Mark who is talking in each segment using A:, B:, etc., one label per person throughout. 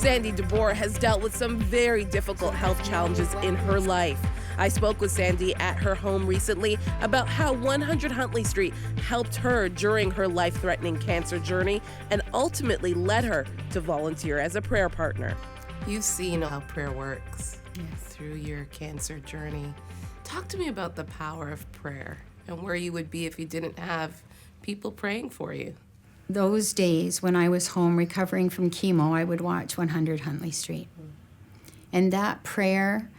A: Sandi Dabor has dealt with some very difficult health challenges in her life. I spoke with Sandi at her home recently about how 100 Huntley Street helped her during her life-threatening cancer journey and ultimately led her to volunteer as a prayer partner. You've seen how prayer works through your cancer journey. Talk to me about the power of prayer and where you would be if you didn't have people praying for you.
B: Those days when I was home recovering from chemo, I would watch 100 Huntley Street. And that prayer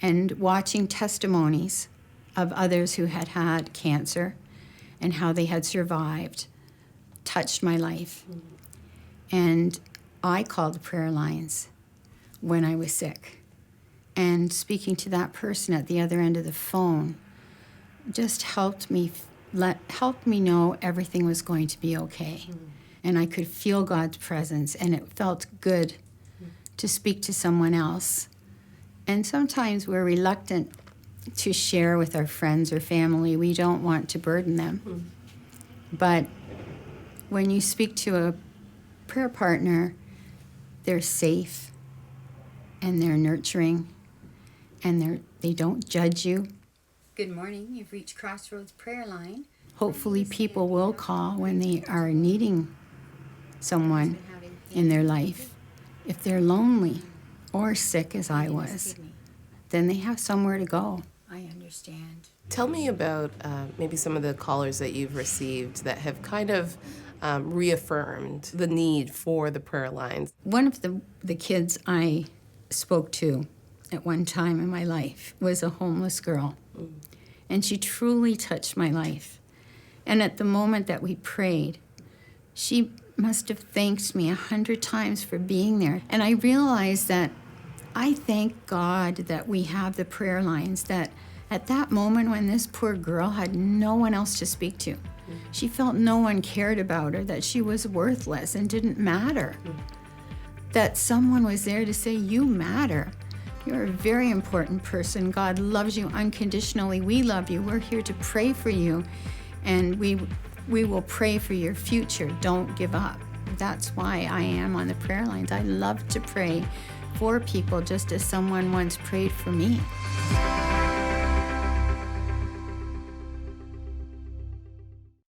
B: and watching testimonies of others who had had cancer and how they had survived touched my life. And I called the prayer lines when I was sick. And speaking to that person at the other end of the phone just helped me know everything was going to be okay. And I could feel God's presence, and it felt good to speak to someone else. And sometimes we're reluctant to share with our friends or family. We don't want to burden them. But when you speak to a prayer partner, they're safe, and they're nurturing, and they don't judge you. Good morning. You've reached Crossroads prayer line. Hopefully people will call when they are needing someone in their life. If they're lonely or sick, as I was, then they have somewhere to go. I understand.
A: Tell me about maybe some of the callers that you've received that have kind of reaffirmed the need for the prayer lines.
B: One of the kids I spoke to at one time in my life was a homeless girl. And she truly touched my life. And at the moment that we prayed, she must have thanked me 100 times for being there. And I realized that I thank God that we have the prayer lines, that at that moment when this poor girl had no one else to speak to, she felt no one cared about her, that she was worthless and didn't matter, that someone was there to say, you matter. You're a very important person. God loves you unconditionally. We love you. We're here to pray for you. And we will pray for your future. Don't give up. That's why I am on the prayer lines. I love to pray for people just as someone once prayed for me.